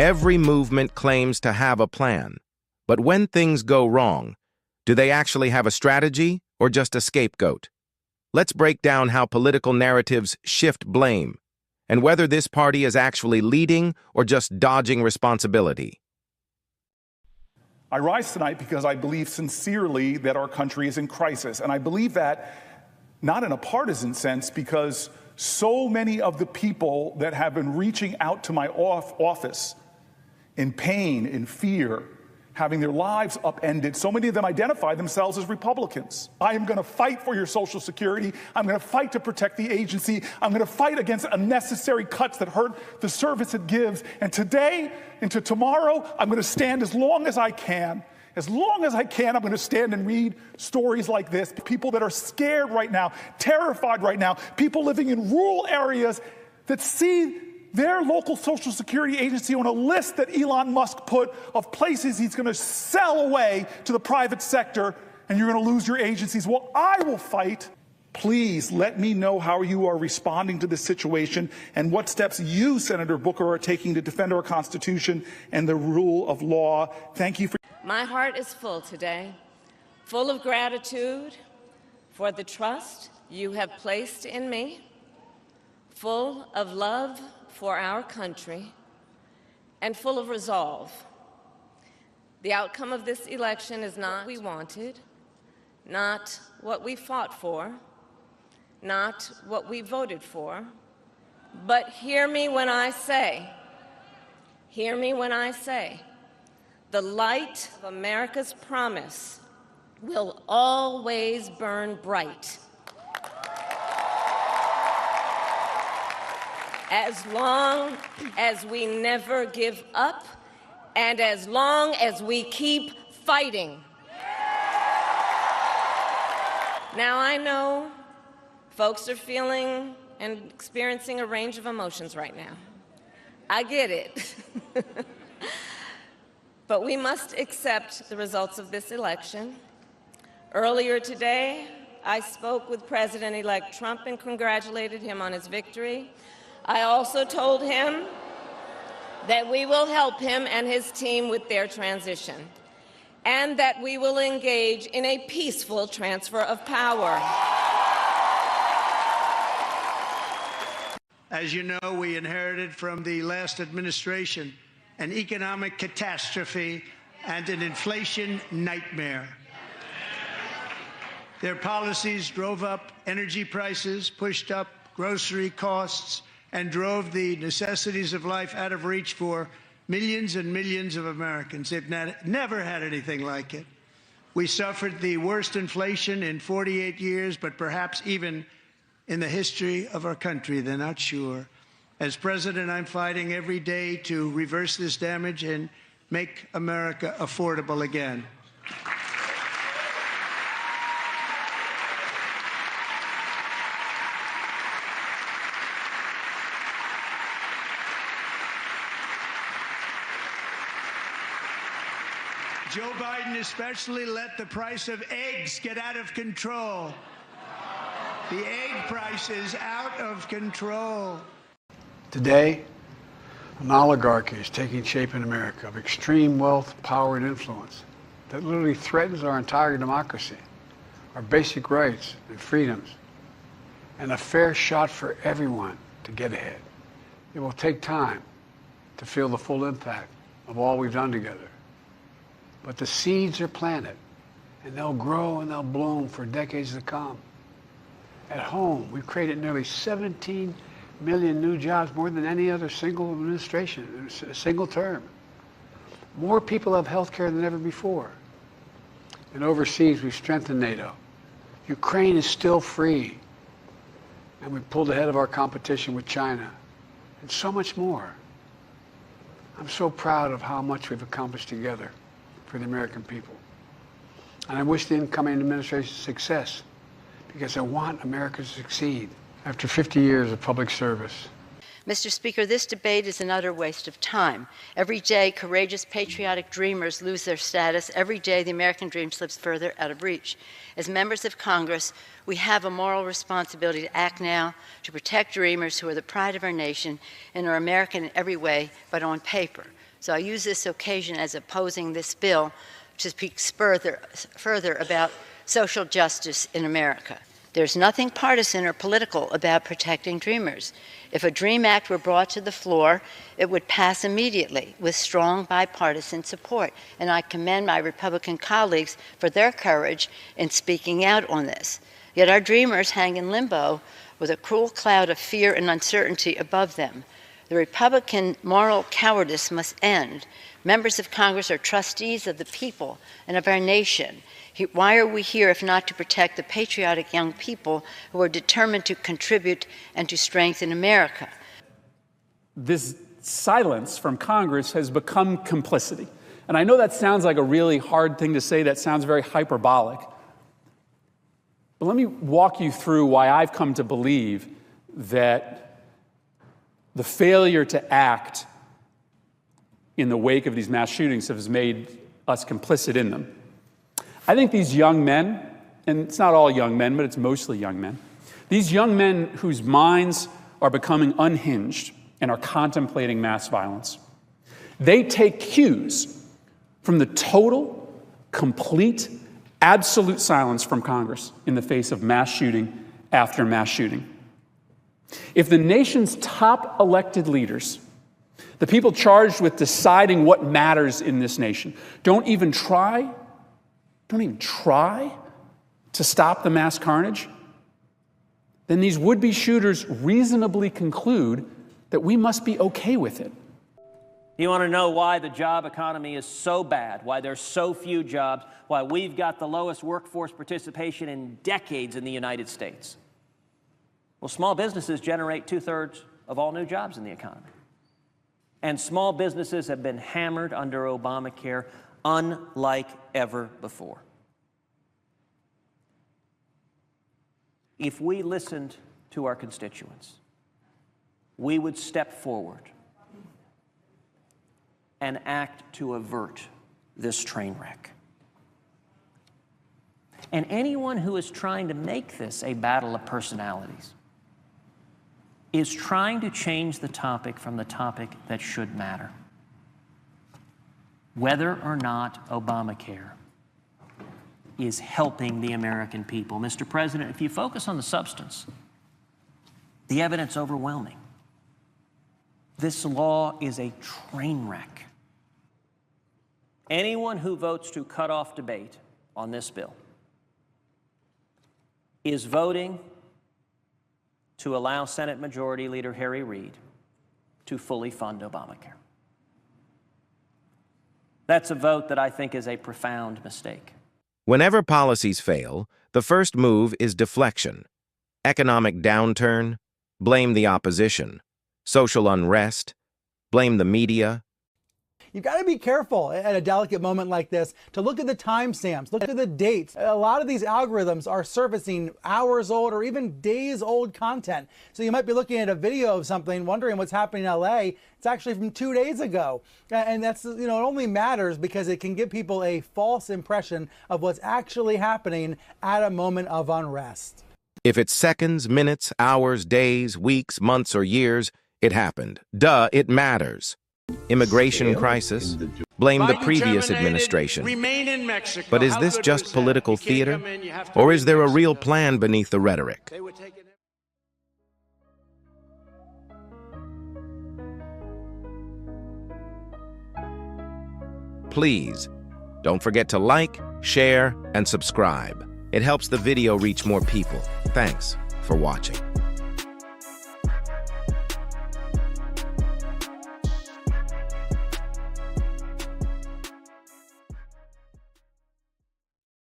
Every movement claims to have a plan. But when things go wrong, do they actually have a strategy or just a scapegoat? Let's break down how political narratives shift blame and whether this party is actually leading or just dodging responsibility. I rise tonight because I believe sincerely that our country is in crisis. And I believe that not in a partisan sense, because so many of the people that have been reaching out to my office in pain, in fear, having their lives upended, so many of them identify themselves as Republicans. I am going to fight for your Social Security. I'm going to fight to protect the agency. I'm going to fight against unnecessary cuts that hurt the service it gives. And today into tomorrow, I'm going to stand as long as I can. As long as I can, I'm going to stand and read stories like this. People that are scared right now, terrified right now, people living in rural areas that see their local Social Security agency on a list that Elon Musk put of places he's going to sell away to the private sector, and you're going to lose your agencies. Well, I will fight. Please let me know how you are responding to this situation and what steps you, Senator Booker, are taking to defend our Constitution and the rule of law. Thank you for... My heart is full today, full of gratitude for the trust you have placed in me, full of love for our country, and full of resolve. The outcome of this election is not what we wanted, not what we fought for, not what we voted for, but hear me when I say, the light of America's promise will always burn bright. As long as we never give up, and as long as we keep fighting. Now, I know folks are feeling and experiencing a range of emotions right now. I get it. But we must accept the results of this election. Earlier today, I spoke with President-elect Trump and congratulated him on his victory. I also told him that we will help him and his team with their transition, and that we will engage in a peaceful transfer of power. As you know, we inherited from the last administration an economic catastrophe and an inflation nightmare. Their policies drove up energy prices, pushed up grocery costs, and drove the necessities of life out of reach for millions and millions of Americans. They've never had anything like it. We suffered the worst inflation in 48 years, but perhaps even in the history of our country. They're not sure. As president, I'm fighting every day to reverse this damage and make America affordable again. Joe Biden especially let the price of eggs get out of control. The egg price is out of control. Today, an oligarchy is taking shape in America of extreme wealth, power, and influence that literally threatens our entire democracy, our basic rights and freedoms, and a fair shot for everyone to get ahead. It will take time to feel the full impact of all we've done together. But the seeds are planted, and they'll grow and they'll bloom for decades to come. At home, we've created nearly 17 million new jobs, more than any other single administration, a single term. More people have health care than ever before. And overseas, we've strengthened NATO. Ukraine is still free. And we've pulled ahead of our competition with China. And so much more. I'm so proud of how much we've accomplished together for the American people. And I wish the incoming administration success, because I want America to succeed after 50 years of public service. Mr. Speaker, this debate is an utter waste of time. Every day, courageous, patriotic dreamers lose their status. Every day, the American dream slips further out of reach. As members of Congress, we have a moral responsibility to act now to protect dreamers who are the pride of our nation and are American in every way, but on paper. So I use this occasion as opposing this bill to speak further about social justice in America. There's nothing partisan or political about protecting dreamers. If a DREAM Act were brought to the floor, it would pass immediately with strong bipartisan support. And I commend my Republican colleagues for their courage in speaking out on this. Yet our dreamers hang in limbo with a cruel cloud of fear and uncertainty above them. The Republican moral cowardice must end. Members of Congress are trustees of the people and of our nation. Why are we here if not to protect the patriotic young people who are determined to contribute and to strengthen America? This silence from Congress has become complicity. And I know that sounds like a really hard thing to say, that sounds very hyperbolic. But let me walk you through why I've come to believe that the failure to act in the wake of these mass shootings has made us complicit in them. I think these young men, and it's not all young men, but it's mostly young men, these young men whose minds are becoming unhinged and are contemplating mass violence, they take cues from the total, complete, absolute silence from Congress in the face of mass shooting after mass shooting. If the nation's top elected leaders, the people charged with deciding what matters in this nation, don't even try to stop the mass carnage, then these would-be shooters reasonably conclude that we must be okay with it. You want to know why the job economy is so bad, why there's so few jobs, why we've got the lowest workforce participation in decades in the United States? Well, small businesses generate 2/3 of all new jobs in the economy. And small businesses have been hammered under Obamacare unlike ever before. If we listened to our constituents, we would step forward and act to avert this train wreck. And anyone who is trying to make this a battle of personalities is trying to change the topic from the topic that should matter. Whether or not Obamacare is helping the American people. Mr. President, if you focus on the substance, the evidence overwhelming. This law is a train wreck. Anyone who votes to cut off debate on this bill is voting to allow Senate Majority Leader Harry Reid to fully fund Obamacare. That's a vote that I think is a profound mistake. Whenever policies fail, the first move is deflection. Economic downturn, blame the opposition. Social unrest, blame the media. You've got to be careful at a delicate moment like this to look at the timestamps, look at the dates. A lot of these algorithms are surfacing hours old or even days old content. So you might be looking at a video of something, wondering what's happening in LA. It's actually from 2 days ago. And that's, it only matters because it can give people a false impression of what's actually happening at a moment of unrest. If it's seconds, minutes, hours, days, weeks, months, or years, it happened. Duh, it matters. Immigration crisis, blame the previous administration. Remain in Mexico. But is this just political theater? Or is there a real plan beneath the rhetoric? Please, don't forget to like, share, and subscribe. It helps the video reach more people. Thanks for watching.